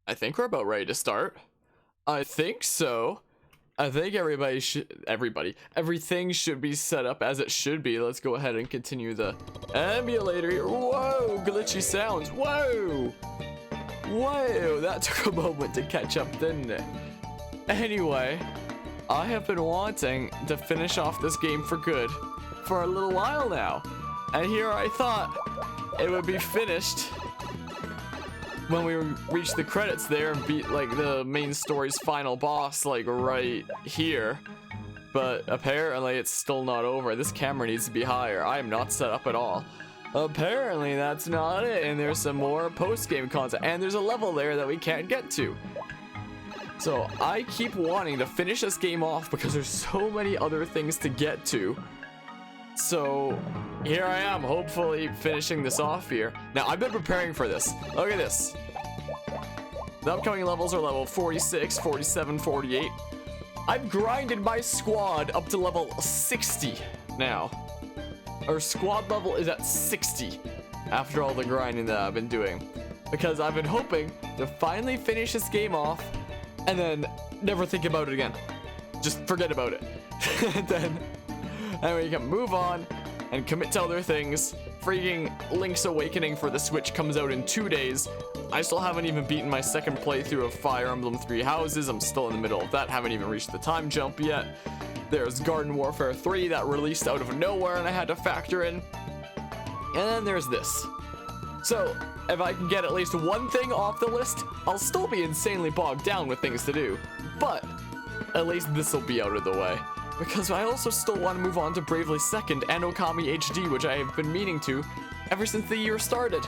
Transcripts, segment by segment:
I think we're about ready to start. I think so. I think everything should be set up as it should be. Let's go ahead and continue the ambulator here. Whoa, glitchy sounds. Whoa. Whoa, that took a moment to catch up, didn't it? Anyway, I have been wanting to finish off this game for good for a little while now. And here I thought it would be finished when we reach the credits there and beat like the main story's final boss like right here. But apparently it's still not over. This camera needs to be higher. I am not set up at all. Apparently that's not it, and there's some more post-game content, and there's a level there that we can't get to. So I keep wanting to finish this game off because there's so many other things to get to. So here I am, hopefully finishing this off here. Now I've been preparing for this. Look at this. The upcoming levels are level 46, 47, 48. I've grinded my squad up to level 60 now. Our squad level is at 60 after all the grinding that I've been doing. Because I've been hoping to finally finish this game off and then never think about it again. Just forget about it. And we can move on and commit to other things. Freaking Link's Awakening for the Switch comes out in 2 days. I still haven't even beaten my second playthrough of Fire Emblem Three Houses. I'm still in the middle of that, haven't even reached the time jump yet. There's Garden Warfare 3 that released out of nowhere and I had to factor in. And then there's this. So, if I can get at least one thing off the list, I'll still be insanely bogged down with things to do. But, at least this will be out of the way. Because I also still want to move on to Bravely Second and Okami HD, which I have been meaning to ever since the year started.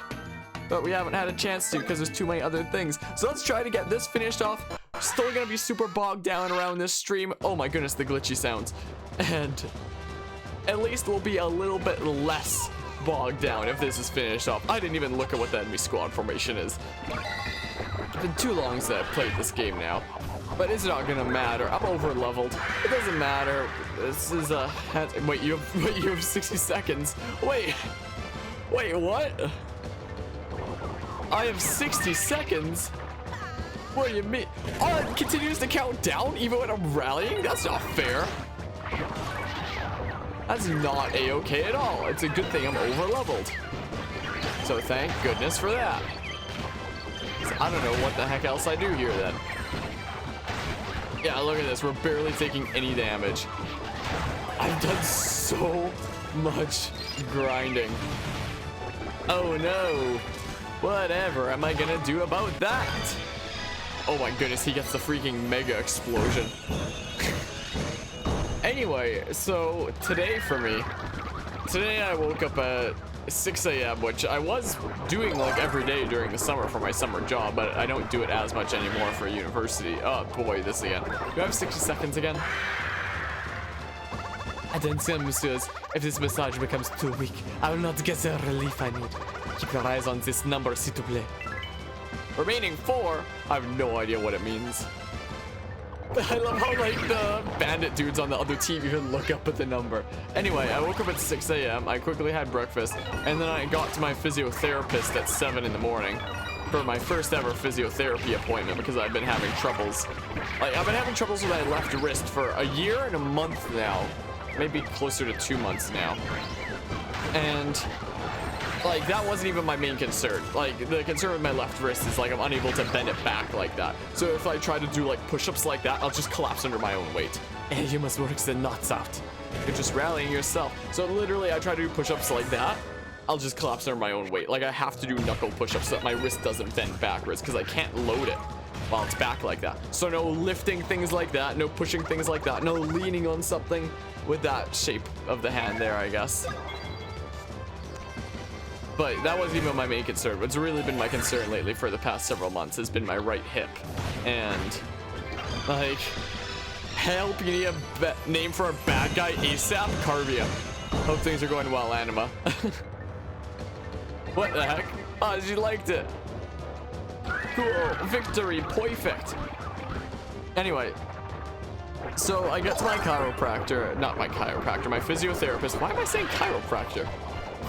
But we haven't had a chance to because there's too many other things. So let's try to get this finished off. Still gonna be super bogged down around this stream. Oh my goodness, the glitchy sounds. And at least we'll be a little bit less bogged down if this is finished off. I didn't even look at what the enemy squad formation is. It's been too long since I've played this game now. But it's not gonna matter. I'm over leveled. It doesn't matter. This is a wait, you have 60 seconds. Wait, what? I have 60 seconds? What do you mean? Oh, it continues to count down even when I'm rallying? That's not fair. That's not a-okay at all. It's a good thing I'm over leveled. So thank goodness for that. I don't know what the heck else I do here then. Yeah, look at this. We're barely taking any damage. I've done so much grinding. Oh no. Whatever am I gonna do about that? Oh my goodness, he gets the freaking mega explosion. Anyway, so today I woke up at 6 a.m., which I was doing like every day during the summer for my summer job, but I don't do it as much anymore for university. Oh boy, this again. Do I have 60 seconds again? Attention, messieurs. If this massage becomes too weak, I will not get the relief I need. Keep your eyes on this number, s'il te plaît. Remaining 4? I have no idea what it means. I love how like the bandit dudes on the other team even look up at the number. Anyway, I woke up at 6 a.m. I quickly had breakfast, and then I got to my physiotherapist at 7 in the morning for my first ever physiotherapy appointment because I've been having troubles. Like, I've been having troubles with my left wrist for a year and a month now. Maybe closer to 2 months now. And like, that wasn't even my main concern. Like, the concern with my left wrist is like I'm unable to bend it back like that. So if I try to do like push-ups like that, I'll just collapse under my own weight. And you must work the nuts out. You're just rallying yourself. So literally I try to do push-ups like that, I'll just collapse under my own weight. Like, I have to do knuckle push-ups so that my wrist doesn't bend backwards because I can't load it while it's back like that. So no lifting things like that, no pushing things like that, no leaning on something with that shape of the hand there, I guess. But that wasn't even my main concern. What's really been my concern lately for the past several months has been my right hip. And, like, help, you need a name for a bad guy ASAP? Carvia. Hope things are going well, Anima. What the heck? Oh, you liked it. Cool. Victory. Perfect. Anyway. So, I get to my chiropractor. Not my chiropractor, my physiotherapist. Why am I saying chiropractor?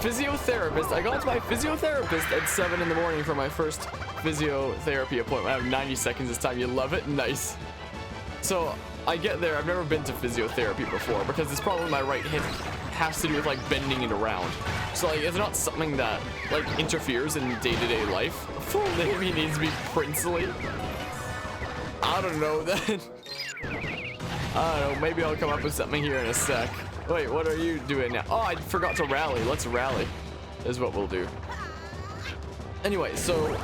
Physiotherapist. I got to my physiotherapist at 7 in the morning for my first physiotherapy appointment. I have 90 seconds this time. You love it? Nice. So I get there. I've never been to physiotherapy before because it's probably my right hip has to do with like bending it around. So like it's not something that like interferes in day-to-day life. Full name, he needs to be Princely. I don't know then. I don't know, maybe I'll come up with something here in a sec. Wait, what are you doing now? Oh, I forgot to rally. Let's rally is what we'll do. Anyway, so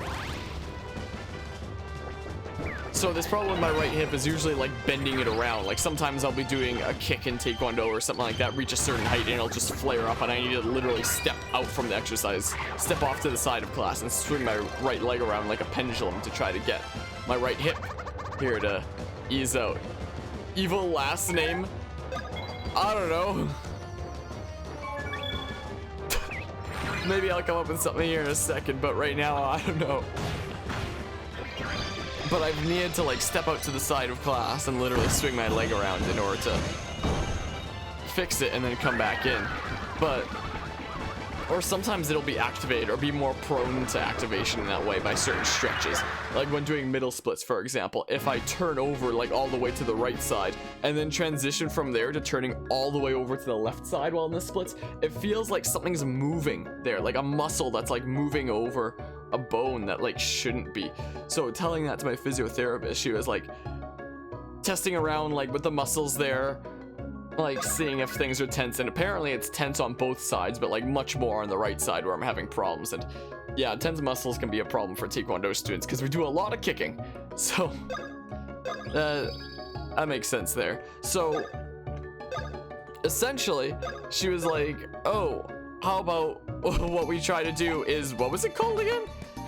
this problem with my right hip is usually like bending it around. Like sometimes I'll be doing a kick in Taekwondo or something like that, reach a certain height and it'll just flare up and I need to literally step out from the exercise, step off to the side of class and swing my right leg around like a pendulum to try to get my right hip here to ease out. Evil last name? I don't know. Maybe I'll come up with something here in a second, but right now I don't know. But I've needed to like step out to the side of class and literally swing my leg around in order to fix it and then come back in. But, or sometimes it'll be activated or be more prone to activation in that way by certain stretches. Like when doing middle splits, for example, if I turn over like all the way to the right side and then transition from there to turning all the way over to the left side while in the splits, it feels like something's moving there, like a muscle that's like moving over a bone that like shouldn't be. So telling that to my physiotherapist, she was like testing around like with the muscles there, like seeing if things are tense, and apparently it's tense on both sides, but like much more on the right side where I'm having problems. And yeah, tense muscles can be a problem for Taekwondo students because we do a lot of kicking. So that makes sense there. So essentially she was like, oh, how about what we try to do is, what was it called again?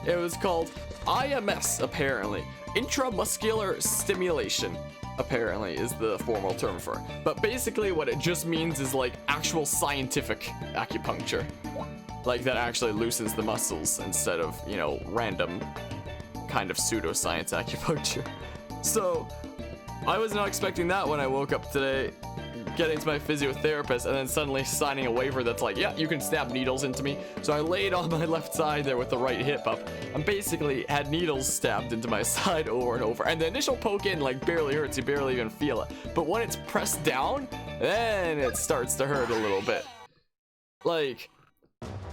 It was called IMS, apparently. Intramuscular stimulation, apparently, is the formal term for it. But basically what it just means is like actual scientific acupuncture. Like that actually loosens the muscles instead of, you know, random kind of pseudoscience acupuncture. So I was not expecting that when I woke up today, getting to my physiotherapist and then suddenly signing a waiver that's like, yeah, you can stab needles into me. So I laid on my left side there with the right hip up and basically had needles stabbed into my side over and over. And the initial poke in like barely hurts, you barely even feel it. But when it's pressed down, then it starts to hurt a little bit. Like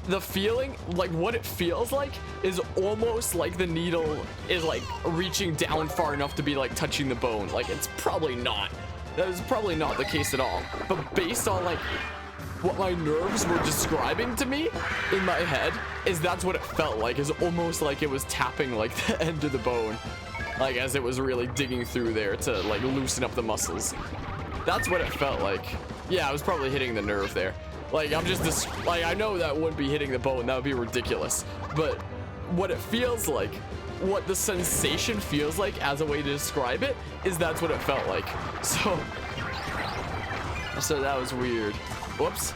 the feeling, like what it feels like is almost like the needle is like reaching down far enough to be like touching the bone. Like it's probably not. That is probably not the case at all. But based on like what my nerves were describing to me in my head, is that's what it felt like. Is almost like it was tapping like the end of the bone, like as it was really digging through there to like loosen up the muscles. That's what it felt like. Yeah, I was probably hitting the nerve there. Like I'm just like, I know that wouldn't be hitting the bone, that would be ridiculous. But what it feels like, what the sensation feels like as a way to describe it, is that's what it felt like. So that was weird. Whoops.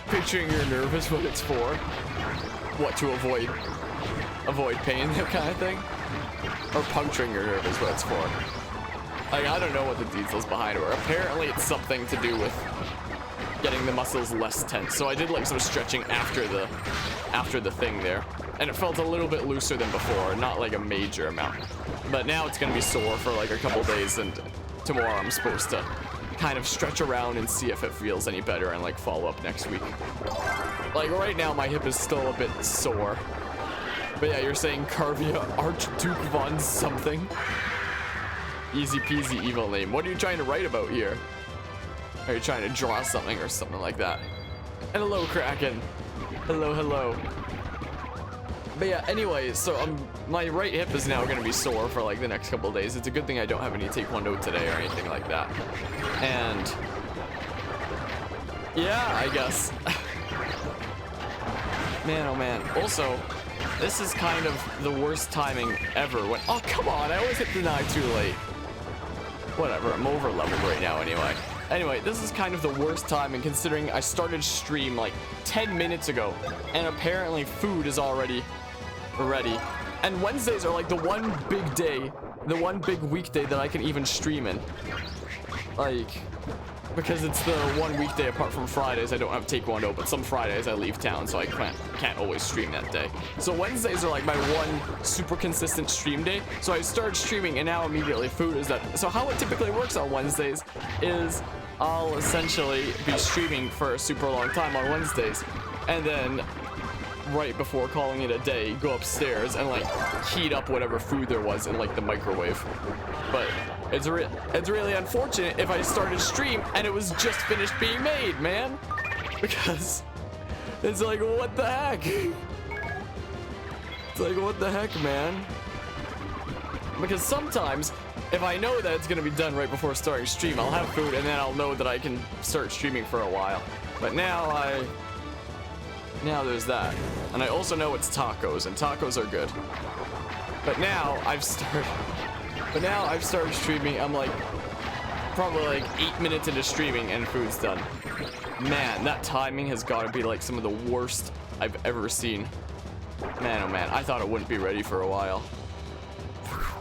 Picturing your nerve is what it's for. What, to avoid pain, that kind of thing? Or puncturing your nerve is what it's for. Like, I don't know what the details behind it were. Apparently it's something to do with getting the muscles less tense. So I did like some stretching after the thing there, and it felt a little bit looser than before, not like a major amount. But now it's gonna be sore for like a couple days, and tomorrow I'm supposed to kind of stretch around and see if it feels any better and like follow up next week. Like right now my hip is still a bit sore. But yeah, you're saying Carvia Archduke von something? Easy peasy evil name. What are you trying to write about here? Are you trying to draw something or something like that? And hello, Kraken. Hello, hello. But yeah, anyway, so my right hip is now gonna be sore for like the next couple of days. It's a good thing I don't have any Taekwondo today or anything like that. And yeah, I guess. Man, oh man. Also, this is kind of the worst timing ever when, oh come on, I always hit deny too late. Whatever, I'm over leveled right now anyway. Anyway, this is kind of the worst timing considering I started stream like 10 minutes ago and apparently food is already ready. And Wednesdays are like the one big day, the one big weekday that I can even stream in. Like, because it's the one weekday apart from Fridays I don't have Taekwondo, but some Fridays I leave town, so I can't always stream that day. So Wednesdays are like my one super consistent stream day. So I started streaming and now immediately food is done. So how it typically works on Wednesdays is I'll essentially be streaming for a super long time on Wednesdays, and then right before calling it a day, go upstairs and like heat up whatever food there was in like the microwave. But it's really unfortunate if I started stream and it was just finished being made, man, because it's like, what the heck? It's like, what the heck, man? Because sometimes if I know that it's gonna be done right before starting stream, I'll have food and then I'll know that I can start streaming for a while. But now there's that. And I also know it's tacos, and tacos are good. But now I've started streaming. I'm like probably like 8 minutes into streaming and food's done. Man, that timing has got to be like some of the worst I've ever seen. Man, oh man, I thought it wouldn't be ready for a while.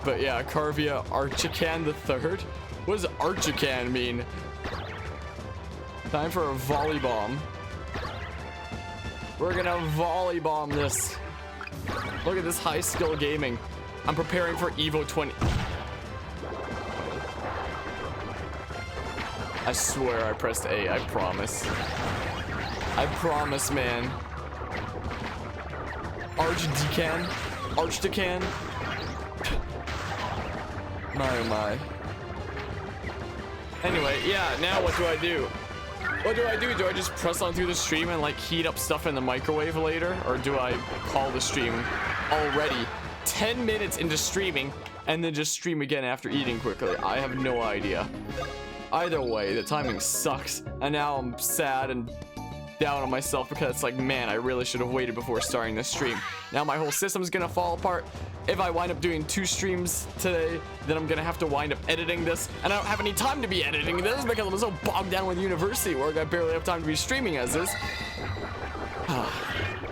But yeah, Carvia Archican the Third. What does Archican mean? Time for a volley bomb. We're gonna volley bomb this. Look at this high skill gaming. I'm preparing for Evo 20. I swear I pressed A, I promise. I promise, man. Archdecan. My oh my. Anyway, yeah, now what do I do? What do I do? Do I just press on through the stream and like heat up stuff in the microwave later? Or do I call the stream already 10 minutes into streaming and then just stream again after eating quickly? I have no idea. Either way, the timing sucks. And now I'm sad and down on myself because it's like, man, I really should have waited before starting this stream. Now my whole system's gonna fall apart. If I wind up doing 2 streams today, then I'm gonna have to wind up editing this, and I don't have any time to be editing this because I'm so bogged down with university work I barely have time to be streaming as is.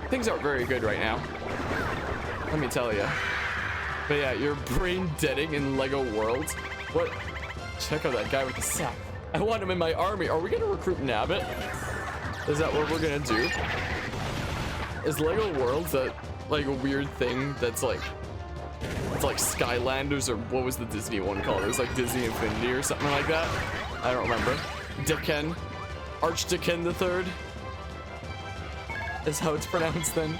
Things aren't very good right now, let me tell you. But yeah, you're brain deading in Lego Worlds. What? Check out that guy with the sack. I want him in my army. Are we gonna recruit Nabbit? Is that what we're gonna do? Is Lego Worlds that like a weird thing that's like, it's like Skylanders, or what was the Disney one called? It was like Disney Infinity or something like that. I don't remember. Dicken. Archdecan the Third is how it's pronounced then.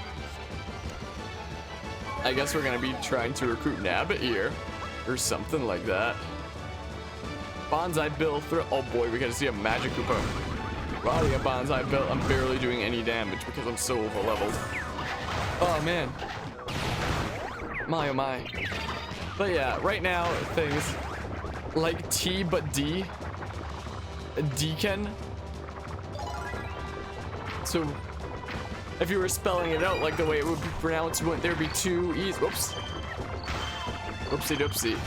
I guess we're gonna be trying to recruit Nabbit here or something like that. Bonsai Bill through. Oh boy, we gotta see a magic Koopa. Riding a Bonsai Bill. I'm barely doing any damage because I'm so over leveled. Oh man. My oh my. But yeah, right now things like T but D. Deacon. So if you were spelling it out like the way it would be pronounced, wouldn't there be 2 E's? Whoops. Whoopsie doopsie.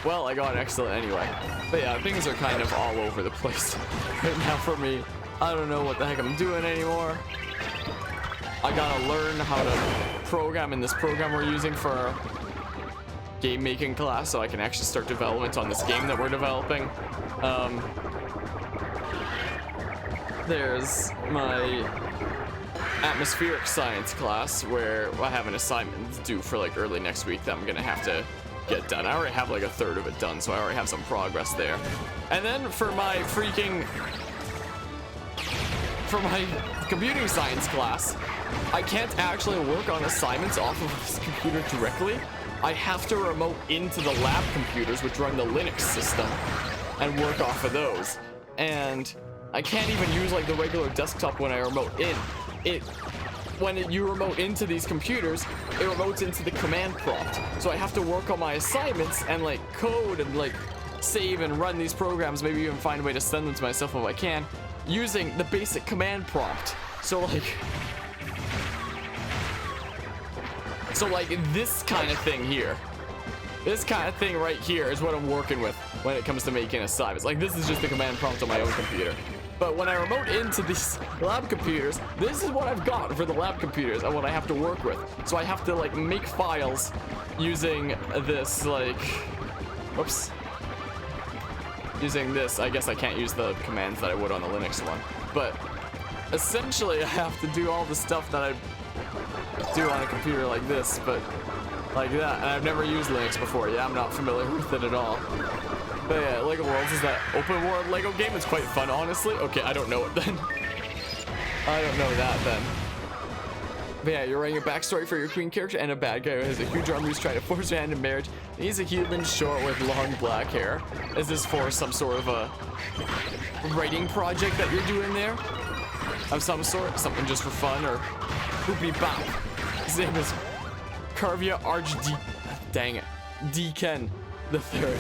Well, I got an excellent anyway. But yeah, things are kind of all over the place right now for me. I don't know what the heck I'm doing anymore. I gotta learn how to program in this program we're using for our game making class so I can actually start development on this game that we're developing. There's my atmospheric science class where I have an assignment due for like early next week that I'm gonna have to get done. I already have like 1/3 of it done, so I already have some progress there. And then for my computing science class, I can't actually work on assignments off of this computer directly. I have to remote into the lab computers, which run the Linux system, and work off of those. And I can't even use like the regular desktop when I remote in. When you remote into these computers, it remotes into the command prompt. So I have to work on my assignments and like code and like save and run these programs, maybe even find a way to send them to myself if I can, using the basic command prompt. So like this kind of thing here. This kind of thing right here is what I'm working with when it comes to making assignments. Like this is just the command prompt on my own computer. But when I remote into these lab computers, this is what I've got for the lab computers and what I have to work with. So I have to like make files using this like, whoops. using this. I guess I can't use the commands that I would on the Linux one, but essentially I have to do all the stuff that I do on a computer like this, but like that. And I've never used Linux before. Yeah, I'm not familiar with it at all. But yeah, Lego Worlds is that open world Lego game. It's quite fun, honestly. Okay, I don't know it then. I don't know that then. But yeah, you're writing a backstory for your queen character and a bad guy who has a huge arm who's trying to force her hand in marriage. He's a human short with long black hair. Is this for some sort of a writing project that you're doing there? Of some sort? Something just for fun or hoopity bop? His name is Carvia Archdeacon. Dang it. Deacon the third.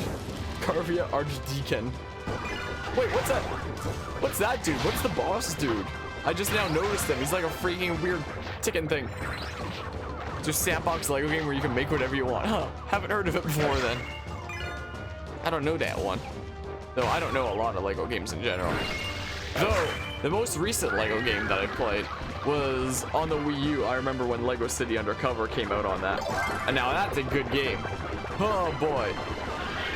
Carvia Archdeacon. Wait, what's that? What's that dude? What's the boss dude? I just now noticed him. He's like a freaking weird ticking thing. It's a sandbox Lego game where you can make whatever you want. Huh, haven't heard of it before then. I don't know that one. Though I don't know a lot of Lego games in general. Though, the most recent Lego game that I played was on the Wii U. I remember when Lego City Undercover came out on that. And now that's a good game. Oh boy.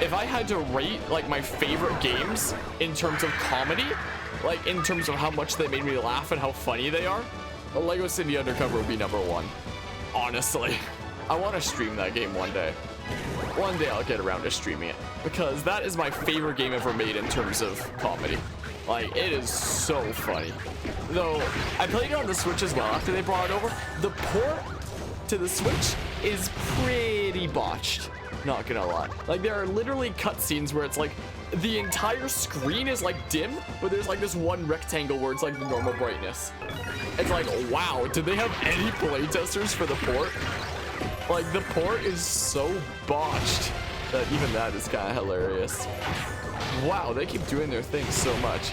If I had to rate like my favorite games in terms of comedy, like in terms of how much they made me laugh and how funny they are, Lego City Undercover would be #1. Honestly. I want to stream that game one day. One day I'll get around to streaming it, because that is my favorite game ever made in terms of comedy. Like, it is so funny. Though, I played it on the Switch as well after they brought it over. The port to the Switch is pretty botched. Not gonna lie. Like, there are literally cutscenes where it's like the entire screen is like dim, but there's like this one rectangle where it's like the normal brightness. It's like, wow, did they have any playtesters for the port? Like, the port is so botched that even that is kind of hilarious. Wow, they keep doing their thing so much.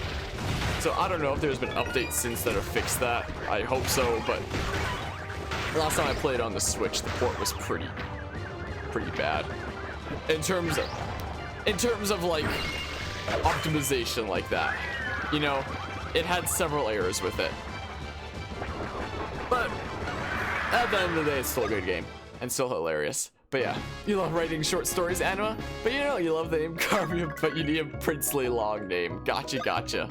So I don't know if there's been updates since that have fixed that. I hope so, but last time I played on the Switch, the port was pretty bad. In terms of like optimization like that. You know, it had several errors with it. But at the end of the day, it's still a good game and still hilarious. But yeah, you love writing short stories, Anima, but you know you love the name Carvia, but you need a princely long name. Gotcha, gotcha.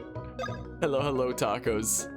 Hello, hello, tacos.